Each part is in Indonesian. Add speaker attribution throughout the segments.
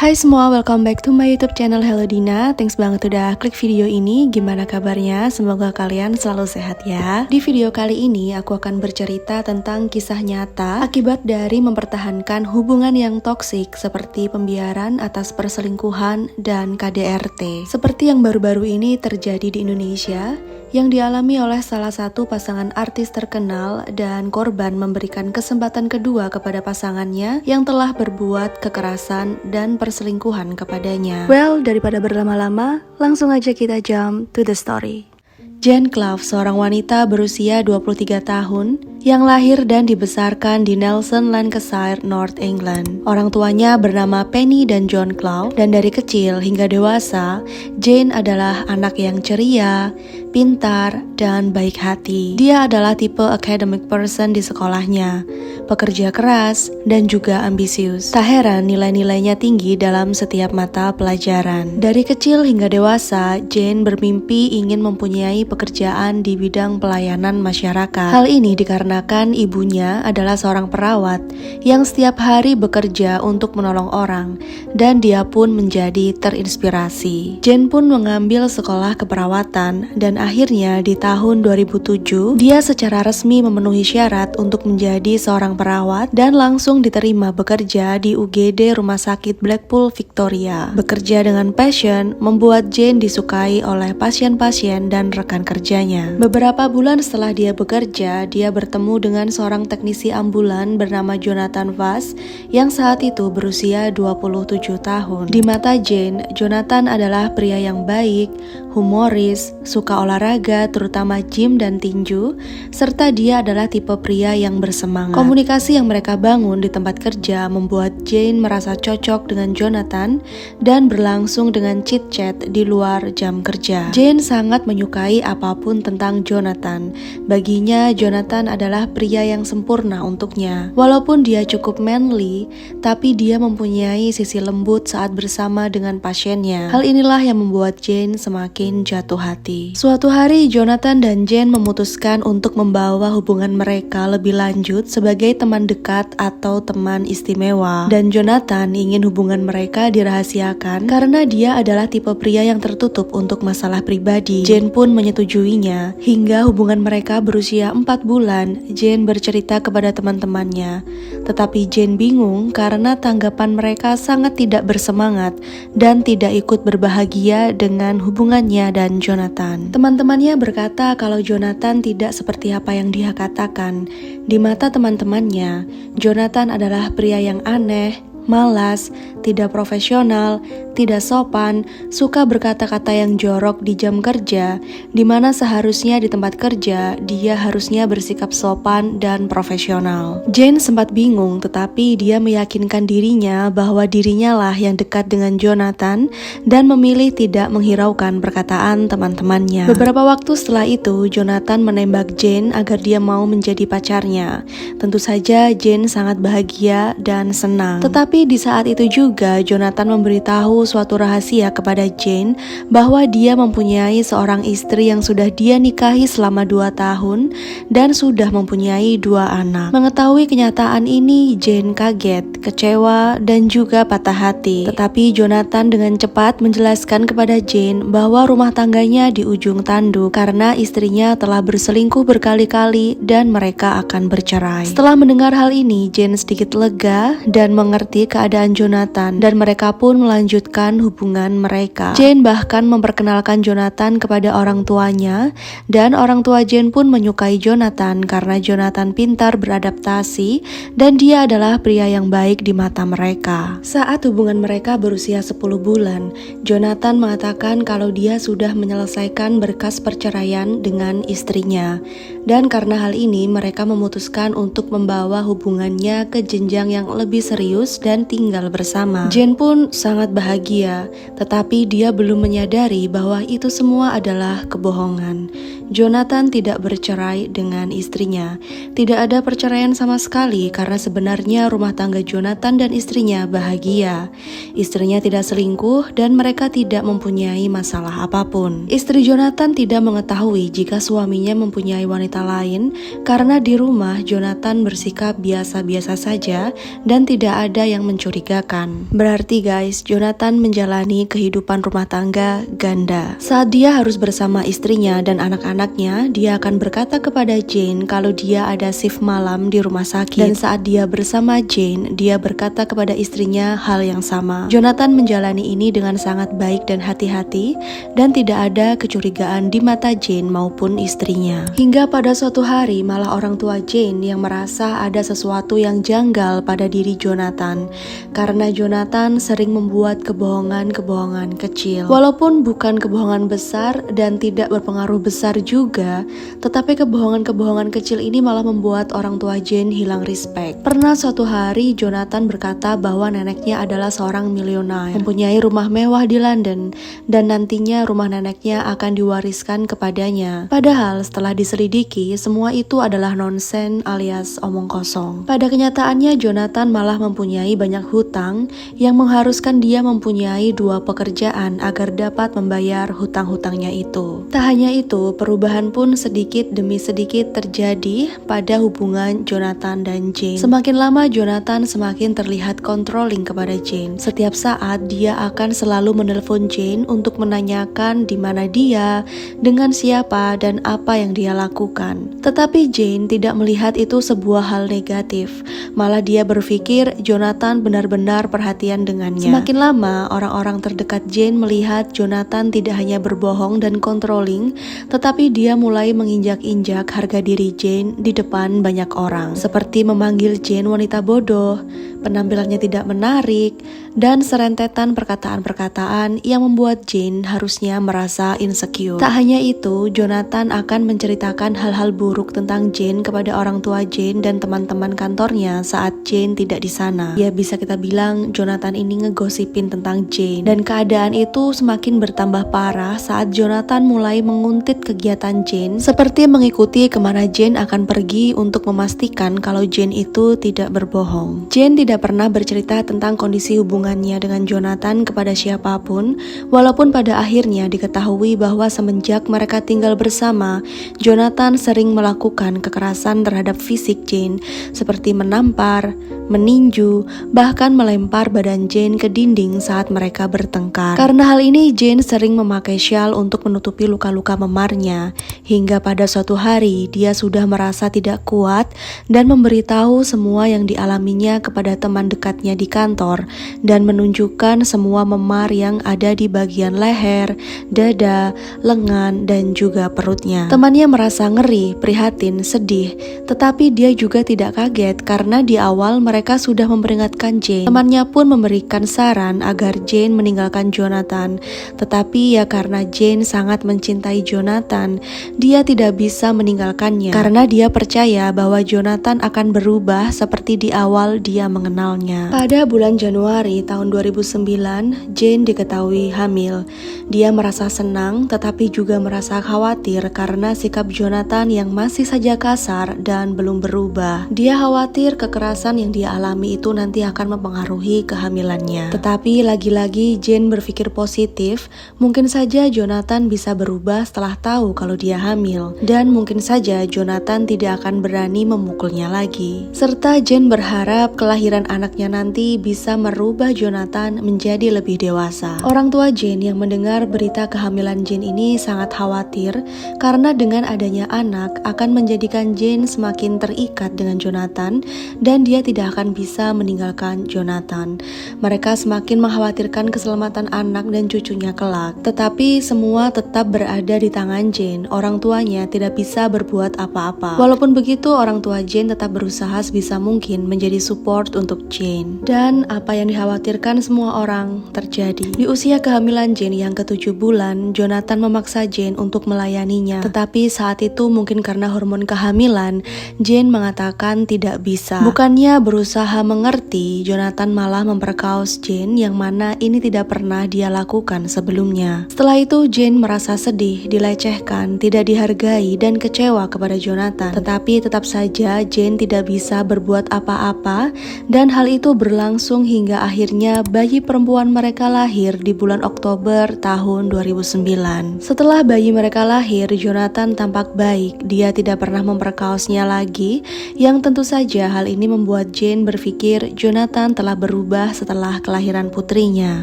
Speaker 1: Hai semua, welcome back to my YouTube channel Hello Dina. Thanks banget udah klik video ini. Gimana kabarnya? Semoga kalian selalu sehat ya. Di video kali ini aku akan bercerita tentang kisah nyata akibat dari mempertahankan hubungan yang toksik seperti pembiaran atas perselingkuhan dan KDRT. Seperti yang baru-baru ini terjadi di Indonesia, yang dialami oleh salah satu pasangan artis terkenal dan korban memberikan kesempatan kedua kepada pasangannya yang telah berbuat kekerasan dan perselingkuhan kepadanya. Well, daripada berlama-lama, langsung aja kita jump to the story. Jane Clough, seorang wanita berusia 23 tahun yang lahir dan dibesarkan di Nelson, Lancashire, North England. Orang tuanya bernama Penny dan John Clough, dan dari kecil hingga dewasa, Jane adalah anak yang ceria, pintar, dan baik hati. Dia adalah tipe academic person di sekolahnya, pekerja keras, dan juga ambisius. Tak heran nilai-nilainya tinggi dalam setiap mata pelajaran. Dari kecil hingga dewasa, Jane bermimpi ingin mempunyai pekerjaan di bidang pelayanan masyarakat. Hal ini dikarenakan ibunya adalah seorang perawat yang setiap hari bekerja untuk menolong orang, dan dia pun menjadi terinspirasi. Jane pun mengambil sekolah keperawatan, dan akhirnya di tahun 2007, dia secara resmi memenuhi syarat untuk menjadi seorang perawat dan langsung diterima bekerja di UGD Rumah Sakit Blackpool, Victoria. Bekerja dengan passion membuat Jane disukai oleh pasien-pasien dan rekan kerjanya. Beberapa bulan setelah dia bekerja, dia bertemu dengan seorang teknisi ambulan bernama Jonathan Vaz yang saat itu berusia 27 tahun. Di mata Jane, Jonathan adalah pria yang baik, humoris, suka olahraga terutama gym dan tinju, serta dia adalah tipe pria yang bersemangat. Komunikasi yang mereka bangun di tempat kerja membuat Jane merasa cocok dengan Jonathan dan berlangsung dengan chit-chat di luar jam kerja. Jane sangat menyukai apapun tentang Jonathan. Baginya, Jonathan adalah pria yang sempurna untuknya. Walaupun dia cukup manly, tapi dia mempunyai sisi lembut saat bersama dengan pasiennya. Hal inilah yang membuat Jane semakin jatuh hati. Suatu hari, Jonathan dan Jane memutuskan untuk membawa hubungan mereka lebih lanjut sebagai teman dekat atau teman istimewa. Dan Jonathan ingin hubungan mereka dirahasiakan karena dia adalah tipe pria yang tertutup untuk masalah pribadi. Jane pun menyetujuinya. Hingga hubungan mereka berusia 4 bulan, Jane bercerita kepada teman-temannya. Tetapi Jane bingung karena tanggapan mereka sangat tidak bersemangat dan tidak ikut berbahagia dengan hubungannya dan Jonathan. Teman-temannya berkata kalau Jonathan tidak seperti apa yang dia katakan. Di mata teman-temannya, Jonathan adalah pria yang aneh, malas, tidak profesional, tidak sopan, suka berkata-kata yang jorok di jam kerja, di mana seharusnya di tempat kerja dia harusnya bersikap sopan dan profesional. Jane sempat bingung, tetapi dia meyakinkan dirinya bahwa dirinya lah yang dekat dengan Jonathan dan memilih tidak menghiraukan perkataan teman-temannya. Beberapa waktu setelah itu, Jonathan menembak Jane agar dia mau menjadi pacarnya. Tentu saja Jane sangat bahagia dan senang. Tetapi di saat itu juga Jonathan memberitahu suatu rahasia kepada Jane bahwa dia mempunyai seorang istri yang sudah dia nikahi selama 2 tahun dan sudah mempunyai 2 anak. Mengetahui kenyataan ini, Jane kaget, kecewa, dan juga patah hati. Tetapi Jonathan dengan cepat menjelaskan kepada Jane bahwa rumah tangganya di ujung tanduk karena istrinya telah berselingkuh berkali-kali dan mereka akan bercerai. Setelah mendengar hal ini, Jane sedikit lega dan mengerti keadaan Jonathan dan mereka pun melanjutkan hubungan mereka. Jane bahkan memperkenalkan Jonathan kepada orang tuanya dan orang tua Jane pun menyukai Jonathan karena Jonathan pintar beradaptasi dan dia adalah pria yang baik di mata mereka. Saat hubungan mereka berusia 10 bulan, Jonathan mengatakan kalau dia sudah menyelesaikan berkas perceraian dengan istrinya dan karena hal ini mereka memutuskan untuk membawa hubungannya ke jenjang yang lebih serius dan tinggal bersama. Jane pun sangat bahagia, tetapi dia belum menyadari bahwa itu semua adalah kebohongan. Jonathan tidak bercerai dengan istrinya. Tidak ada perceraian sama sekali karena sebenarnya rumah tangga Jonathan dan istrinya bahagia. Istrinya tidak selingkuh dan mereka tidak mempunyai masalah apapun. Istri Jonathan tidak mengetahui jika suaminya mempunyai wanita lain karena di rumah Jonathan bersikap biasa-biasa saja dan tidak ada yang mencurigakan. Berarti guys, Jonathan menjalani kehidupan rumah tangga ganda. Saat dia harus bersama istrinya dan anak-anaknya, dia akan berkata kepada Jane kalau dia ada shift malam di rumah sakit. Dan saat dia bersama Jane, dia berkata kepada istrinya hal yang sama. Jonathan menjalani ini dengan sangat baik dan hati-hati dan tidak ada kecurigaan di mata Jane maupun istrinya. Hingga pada suatu hari malah orang tua Jane yang merasa ada sesuatu yang janggal pada diri Jonathan karena Jonathan sering membuat kebohongan-kebohongan kecil. Walaupun bukan kebohongan besar dan tidak berpengaruh besar juga, tetapi kebohongan-kebohongan kecil ini malah membuat orang tua Jane hilang respect. Pernah suatu hari Jonathan berkata bahwa neneknya adalah seorang milioner, mempunyai rumah mewah di London dan nantinya rumah neneknya akan diwariskan kepadanya. Padahal setelah diselidiki, semua itu adalah nonsen alias omong kosong. Pada kenyataannya Jonathan malah mempunyai banyak hutang yang mengharuskan dia mempunyai 2 pekerjaan agar dapat membayar hutang-hutangnya itu. Tak hanya itu, perubahan pun sedikit demi sedikit terjadi pada hubungan Jonathan dan Jane. Semakin lama Jonathan semakin terlihat controlling kepada Jane. Setiap saat dia akan selalu menelpon Jane untuk menanyakan di mana dia, dengan siapa dan apa yang dia lakukan. Tetapi Jane tidak melihat itu sebuah hal negatif. Malah dia berpikir Jonathan benar-benar perhatian dengannya. Semakin lama orang-orang terdekat Jane melihat Jonathan tidak hanya berbohong dan controlling, tetapi dia mulai menginjak-injak harga diri Jane di depan banyak orang, seperti memanggil Jane wanita bodoh, penampilannya tidak menarik, dan serentetan perkataan-perkataan yang membuat Jane harusnya merasa insecure. Tak hanya itu, Jonathan akan menceritakan hal-hal buruk tentang Jane kepada orang tua Jane dan teman-teman kantornya saat Jane tidak di sana. Ya bisa kita bilang Jonathan ini ngegosipin tentang Jane, dan keadaan itu semakin bertambah parah saat Jonathan mulai menguntit kegiatan Jane, seperti mengikuti kemana Jane akan pergi untuk memastikan kalau Jane itu tidak berbohong. Jane tidak pernah bercerita tentang kondisi hubungannya dengan Jonathan kepada siapapun, walaupun pada akhirnya diketahui bahwa semenjak mereka tinggal bersama, Jonathan sering melakukan kekerasan terhadap fisik Jane, seperti menampar, meninju, bahkan melempar badan Jane ke dinding saat mereka bertengkar. Karena hal ini, Jane sering memakai shawl untuk menutupi luka-luka memarnya, hingga pada suatu hari dia sudah merasa tidak kuat dan memberitahu semua yang dialaminya kepada teman dekatnya di kantor dan menunjukkan semua memar yang ada di bagian leher, dada, lengan, dan juga perutnya. Temannya merasa ngeri, prihatin, sedih, tetapi dia juga tidak kaget karena di awal mereka sudah memperingatkan Jane. Temannya pun memberikan saran agar Jane meninggalkan Jonathan, tetapi ya karena Jane sangat mencintai Jonathan, dia tidak bisa meninggalkannya karena dia percaya bahwa Jonathan akan berubah seperti di awal dia mengenalnya. Pada bulan Januari tahun 2009, Jane diketahui hamil. Dia merasa senang tetapi juga merasa khawatir karena sikap Jonathan yang masih saja kasar dan belum berubah. Dia khawatir kekerasan yang dia alami itu nanti akan mempengaruhi kehamilannya. Tetapi lagi-lagi Jane berpikir positif, mungkin saja Jonathan bisa berubah setelah tahu kalau dia hamil, dan mungkin saja Jonathan tidak akan berani memukulnya lagi. Serta Jane berharap kelahiran anaknya nanti bisa merubah Jonathan menjadi lebih dewasa. Orang tua Jane yang mendengar berita kehamilan Jane ini sangat khawatir karena dengan adanya anak akan menjadikan Jane semakin terikat dengan Jonathan dan dia tidak akan bisa meninggalkan Jonathan. Mereka semakin mengkhawatirkan keselamatan anak dan cucunya kelak. Tetapi semua tetap berada di tangan Jane. Orang tuanya tidak bisa berbuat apa-apa. Walaupun begitu, orang tua Jane tetap berusaha sebisa mungkin menjadi support untuk Jane. Dan apa yang dikhawatirkan dikhawatirkan semua orang terjadi. Di usia kehamilan Jane yang ke-7 bulan, Jonathan memaksa Jane untuk melayaninya. Tetapi saat itu mungkin karena hormon kehamilan, Jane mengatakan tidak bisa. Bukannya berusaha mengerti, Jonathan malah memperkaos Jane yang mana ini tidak pernah dia lakukan sebelumnya. Setelah itu Jane merasa sedih, dilecehkan, tidak dihargai, dan kecewa kepada Jonathan. Tetapi tetap saja Jane tidak bisa berbuat apa-apa, dan hal itu berlangsung hingga akhirnya bayi perempuan mereka lahir di bulan Oktober tahun 2009. Setelah bayi mereka lahir, Jonathan tampak baik. Dia tidak pernah memperkaosnya lagi, yang tentu saja hal ini membuat Jane berpikir Jonathan telah berubah setelah kelahiran putrinya.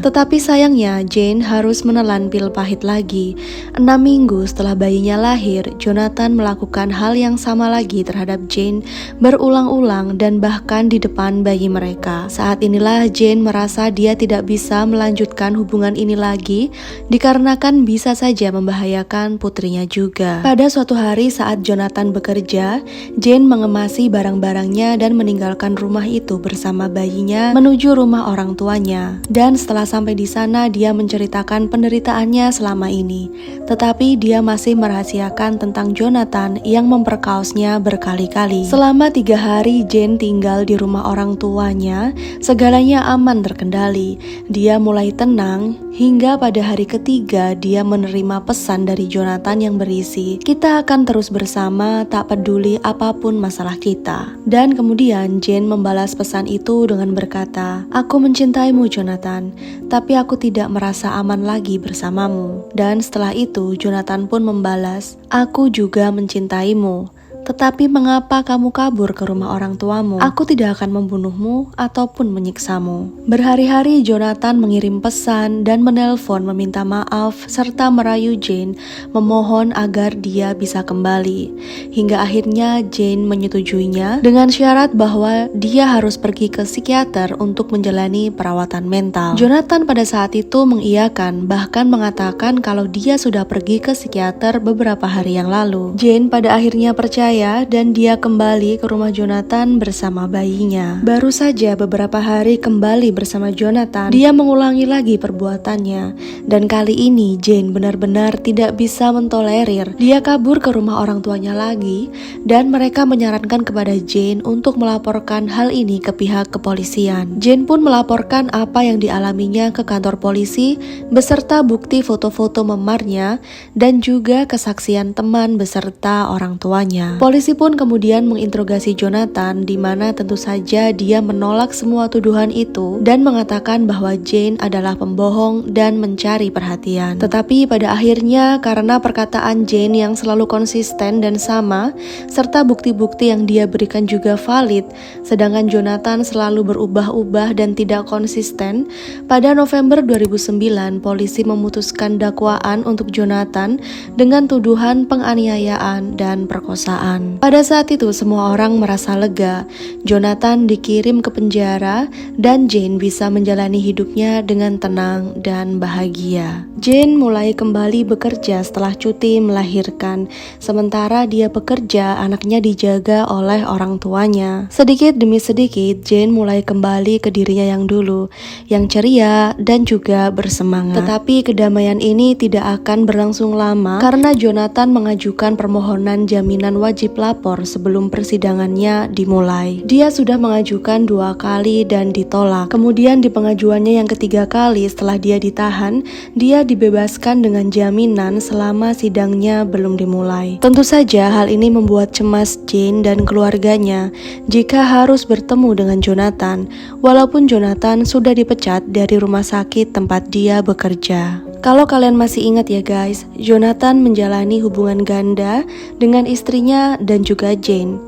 Speaker 1: Tetapi sayangnya Jane harus menelan pil pahit lagi. 6 minggu setelah bayinya lahir, Jonathan melakukan hal yang sama lagi terhadap Jane berulang-ulang dan bahkan di depan bayi mereka. Saat inilah Jane merasa dia tidak bisa melanjutkan hubungan ini lagi dikarenakan bisa saja membahayakan putrinya juga. Pada suatu hari saat Jonathan bekerja, Jane mengemasi barang-barangnya dan meninggalkan rumah itu bersama bayinya menuju rumah orang tuanya. Dan setelah sampai di sana, dia menceritakan penderitaannya selama ini. Tetapi dia masih merahasiakan tentang Jonathan yang memperkaosnya berkali-kali. Selama 3 hari Jane tinggal di rumah orang tuanya, segalanya aman terkendali. Dia mulai tenang hingga pada hari ketiga dia menerima pesan dari Jonathan yang berisi, "Kita akan terus bersama, tak peduli apapun masalah kita." Dan kemudian Jane membalas pesan itu dengan berkata, "Aku mencintaimu Jonathan, tapi aku tidak merasa aman lagi bersamamu." Dan setelah itu Jonathan pun membalas, "Aku juga mencintaimu. Tetapi mengapa kamu kabur ke rumah orang tuamu? Aku tidak akan membunuhmu ataupun menyiksamu." Berhari-hari Jonathan mengirim pesan dan menelpon meminta maaf serta merayu Jane, memohon agar dia bisa kembali. Hingga akhirnya Jane menyetujuinya dengan syarat bahwa dia harus pergi ke psikiater untuk menjalani perawatan mental. Jonathan pada saat itu mengiyakan, bahkan mengatakan kalau dia sudah pergi ke psikiater beberapa hari yang lalu. Jane pada akhirnya percaya dan dia kembali ke rumah Jonathan bersama bayinya. Baru saja beberapa hari kembali bersama Jonathan, dia mengulangi lagi perbuatannya. Dan kali ini Jane benar-benar tidak bisa mentolerir. Dia kabur ke rumah orang tuanya lagi dan mereka menyarankan kepada Jane untuk melaporkan hal ini ke pihak kepolisian. Jane pun melaporkan apa yang dialaminya ke kantor polisi beserta bukti foto-foto memarnya dan juga kesaksian teman beserta orang tuanya. Polisi pun kemudian menginterogasi Jonathan, di mana tentu saja dia menolak semua tuduhan itu dan mengatakan bahwa Jane adalah pembohong dan mencari perhatian. Tetapi pada akhirnya karena perkataan Jane yang selalu konsisten dan sama, serta bukti-bukti yang dia berikan juga valid, sedangkan Jonathan selalu berubah-ubah dan tidak konsisten, pada November 2009 polisi memutuskan dakwaan untuk Jonathan dengan tuduhan penganiayaan dan perkosaan. Pada saat itu semua orang merasa lega. Jonathan dikirim ke penjara dan Jane bisa menjalani hidupnya dengan tenang dan bahagia. Jane mulai kembali bekerja setelah cuti melahirkan. Sementara dia bekerja, anaknya dijaga oleh orang tuanya. Sedikit demi sedikit Jane mulai kembali ke dirinya yang dulu, yang ceria dan juga bersemangat. Tetapi kedamaian ini tidak akan berlangsung lama karena Jonathan mengajukan permohonan jaminan wajib lapor sebelum persidangannya dimulai. Dia sudah mengajukan 2 kali dan ditolak. Kemudian di pengajuannya yang ketiga kali setelah dia ditahan, dia dibebaskan dengan jaminan selama sidangnya belum dimulai. Tentu saja hal ini membuat cemas Jane dan keluarganya jika harus bertemu dengan Jonathan, walaupun Jonathan sudah dipecat dari rumah sakit tempat dia bekerja. Kalau kalian masih ingat ya guys, Jonathan menjalani hubungan ganda dengan istrinya dan juga Jane.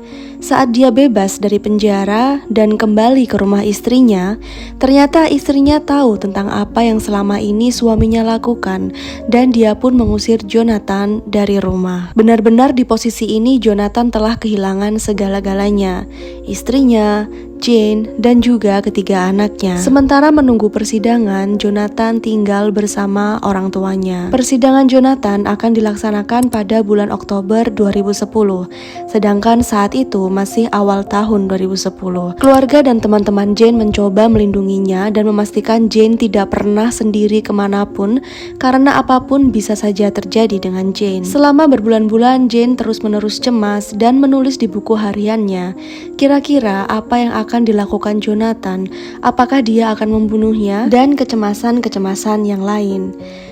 Speaker 1: Saat dia bebas dari penjara dan kembali ke rumah istrinya, ternyata istrinya tahu tentang apa yang selama ini suaminya lakukan dan dia pun mengusir Jonathan dari rumah. Benar-benar di posisi ini Jonathan telah kehilangan segala-galanya, istrinya, Jane, dan juga ketiga anaknya. Sementara menunggu persidangan, Jonathan tinggal bersama orang tuanya. Persidangan Jonathan akan dilaksanakan pada bulan Oktober 2010, sedangkan saat itu masih awal tahun 2010. Keluarga dan teman-teman Jane mencoba melindunginya dan memastikan Jane tidak pernah sendiri kemanapun karena apapun bisa saja terjadi dengan Jane. Selama berbulan-bulan, Jane terus-menerus cemas dan menulis di buku hariannya, kira-kira apa yang akan dilakukan Jonathan, apakah dia akan membunuhnya, dan kecemasan-kecemasan yang lain.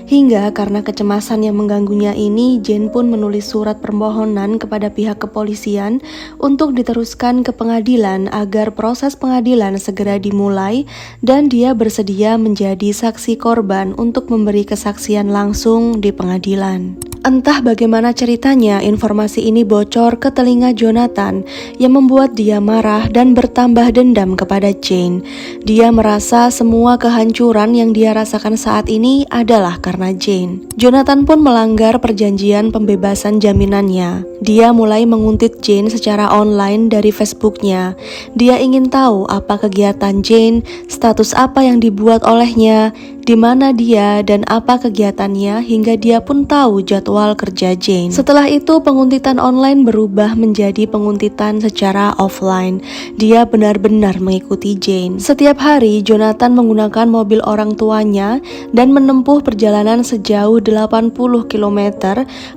Speaker 1: Hingga karena kecemasan yang mengganggunya ini, Jane pun menulis surat permohonan kepada pihak kepolisian untuk diteruskan ke pengadilan agar proses pengadilan segera dimulai dan dia bersedia menjadi saksi korban untuk memberi kesaksian langsung di pengadilan. Entah bagaimana ceritanya, informasi ini bocor ke telinga Jonathan yang membuat dia marah dan bertambah dendam kepada Jane. Dia merasa semua kehancuran yang dia rasakan saat ini adalah karena Jane. Jonathan pun melanggar perjanjian pembebasan jaminannya. Dia mulai menguntit Jane secara online dari Facebooknya. Dia ingin tahu apa kegiatan Jane, status apa yang dibuat olehnya, di mana dia, dan apa kegiatannya, hingga dia pun tahu jadwal kerja Jane. Setelah itu, penguntitan online berubah menjadi penguntitan secara offline. Dia benar-benar mengikuti Jane. Setiap hari, Jonathan menggunakan mobil orang tuanya dan menempuh perjalanan sejauh 80 km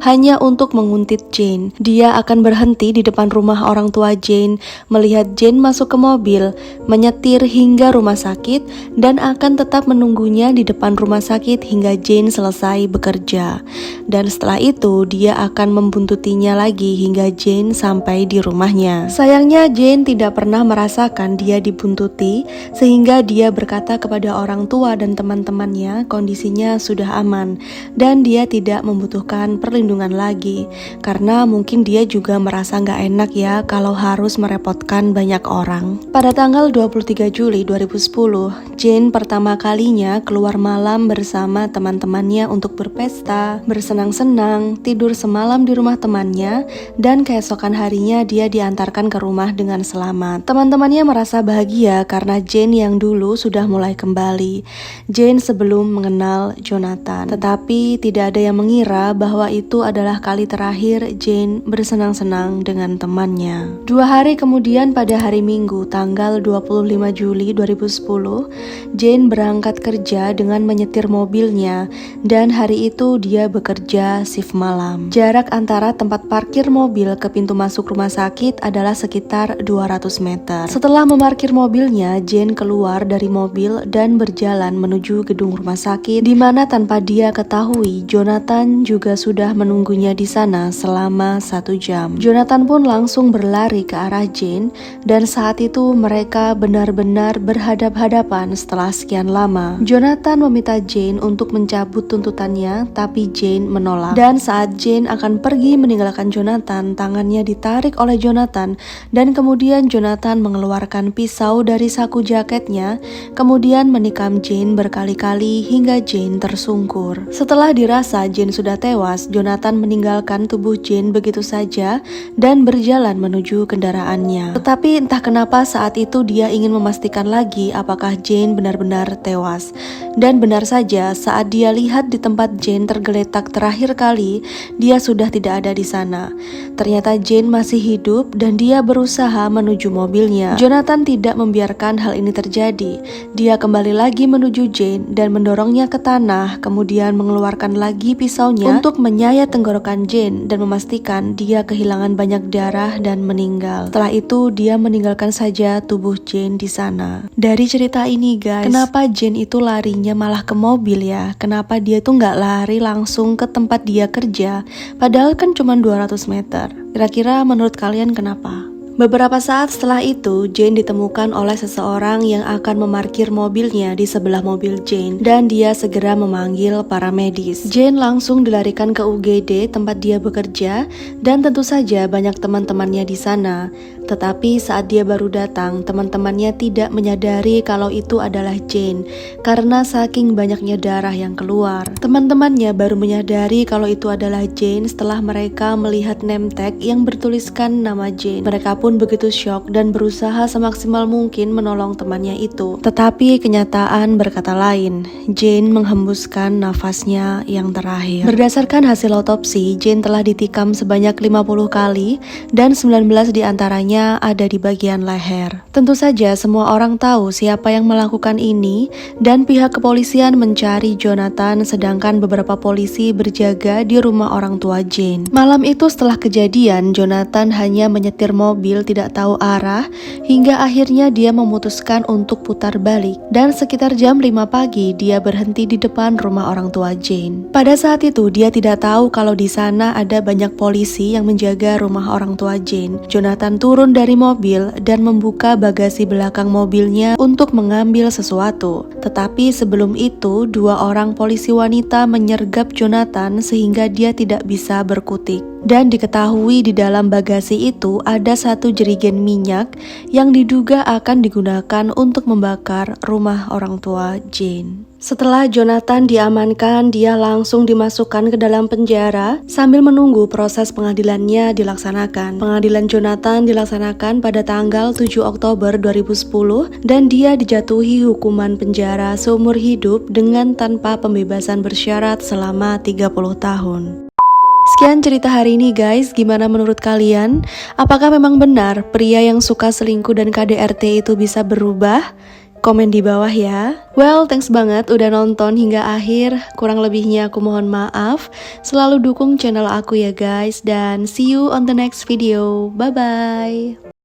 Speaker 1: hanya untuk menguntit Jane. Dia akan berhenti di depan rumah orang tua Jane, melihat Jane masuk ke mobil, menyetir hingga rumah sakit, dan akan tetap menunggunya di depan rumah sakit hingga Jane selesai bekerja. Dan setelah itu, dia akan membuntutinya lagi hingga Jane sampai di rumahnya. Sayangnya, Jane tidak pernah merasakan dia dibuntuti, sehingga dia berkata kepada orang tua dan teman-temannya kondisinya sudah aman dan dia tidak membutuhkan perlindungan lagi, karena mungkin dia juga merasa nggak enak ya kalau harus merepotkan banyak orang. Pada tanggal 23 Juli 2010, Jane pertama kalinya keluar malam bersama teman-temannya untuk berpesta, bersenang-senang, tidur semalam di rumah temannya, dan keesokan harinya dia diantarkan ke rumah dengan selamat. Teman-temannya merasa bahagia karena Jane yang dulu sudah mulai kembali. Jane sebelum mengenal Jonathan, tetapi tidak ada yang mengira bahwa itu adalah kali terakhir Jane bersenang-senang dengan temannya. 2 hari kemudian, pada hari Minggu tanggal 25 Juli 2010, Jane berangkat kerja dengan menyetir mobilnya, dan hari itu dia bekerja shift malam. Jarak antara tempat parkir mobil ke pintu masuk rumah sakit adalah sekitar 200 meter. Setelah memarkir mobilnya, Jane keluar dari mobil dan berjalan menuju gedung rumah sakit, di mana tanpa dia ketahui, Jonathan juga sudah menunggunya di sana selama 1 jam. Jonathan pun langsung berlari ke arah Jane, dan saat itu mereka benar-benar berhadap-hadapan setelah sekian lama. Jonathan meminta Jane untuk mencabut tuntutannya, tapi Jane menolak. Dan saat Jane akan pergi meninggalkan Jonathan, tangannya ditarik oleh Jonathan, dan kemudian Jonathan mengeluarkan pisau dari saku jaketnya, kemudian menikam Jane berkali-kali hingga Jane tersungkur. Setelah dirasa Jane sudah tewas, Jonathan meninggalkan tubuh Jane begitu saja dan berjalan menuju kendaraannya. Tetapi entah kenapa saat itu dia ingin memastikan lagi apakah Jane benar-benar tewas. Dan benar saja, saat dia lihat di tempat Jane tergeletak terakhir kali, dia sudah tidak ada di sana. Ternyata Jane masih hidup dan dia berusaha menuju mobilnya. Jonathan tidak membiarkan hal ini terjadi. Dia kembali lagi menuju Jane dan mendorongnya ke tanah, kemudian mengeluarkan lagi pisaunya untuk menyayat tenggorokan Jane dan memastikan dia kehilangan banyak darah dan meninggal. Setelah itu, dia meninggalkan saja tubuh Jane di sana. Dari cerita ini guys, kenapa Jane itu larinya malah ke mobil ya? Kenapa dia tuh nggak lari langsung ke tempat dia kerja? Padahal kan cuma 200 meter. Kira-kira menurut kalian kenapa? Beberapa saat setelah itu, Jane ditemukan oleh seseorang yang akan memarkir mobilnya di sebelah mobil Jane, dan dia segera memanggil para medis. Jane langsung dilarikan ke UGD tempat dia bekerja, dan tentu saja banyak teman-temannya di sana. Tetapi saat dia baru datang, teman-temannya tidak menyadari kalau itu adalah Jane, karena saking banyaknya darah yang keluar. Teman-temannya baru menyadari kalau itu adalah Jane setelah mereka melihat name tag yang bertuliskan nama Jane. Mereka pun pun begitu syok dan berusaha semaksimal mungkin menolong temannya itu. Tetapi kenyataan berkata lain. Jane menghembuskan nafasnya yang terakhir. Berdasarkan hasil otopsi, Jane telah ditikam sebanyak 50 kali dan 19 diantaranya ada di bagian leher. Tentu saja semua orang tahu siapa yang melakukan ini dan pihak kepolisian mencari Jonathan, sedangkan beberapa polisi berjaga di rumah orang tua Jane. Malam itu setelah kejadian, Jonathan hanya menyetir mobil tidak tahu arah hingga akhirnya dia memutuskan untuk putar balik, dan sekitar jam 5 pagi dia berhenti di depan rumah orang tua Jane. Pada saat itu dia tidak tahu kalau di sana ada banyak polisi yang menjaga rumah orang tua Jane. Jonathan turun dari mobil dan membuka bagasi belakang mobilnya untuk mengambil sesuatu. Tetapi sebelum itu, dua orang polisi wanita menyergap Jonathan sehingga dia tidak bisa berkutik. Dan diketahui di dalam bagasi itu ada satu jerigen minyak yang diduga akan digunakan untuk membakar rumah orang tua Jane. Setelah Jonathan diamankan, dia langsung dimasukkan ke dalam penjara sambil menunggu proses pengadilannya dilaksanakan. Pengadilan Jonathan dilaksanakan pada tanggal 7 Oktober 2010 dan dia dijatuhi hukuman penjara seumur hidup dengan tanpa pembebasan bersyarat selama 30 tahun. Sekian cerita hari ini guys, gimana menurut kalian? Apakah memang benar pria yang suka selingkuh dan KDRT itu bisa berubah? Komen di bawah ya. Well, thanks banget udah nonton hingga akhir. Kurang lebihnya aku mohon maaf. Selalu dukung channel aku ya guys. Dan see you on the next video. Bye-bye.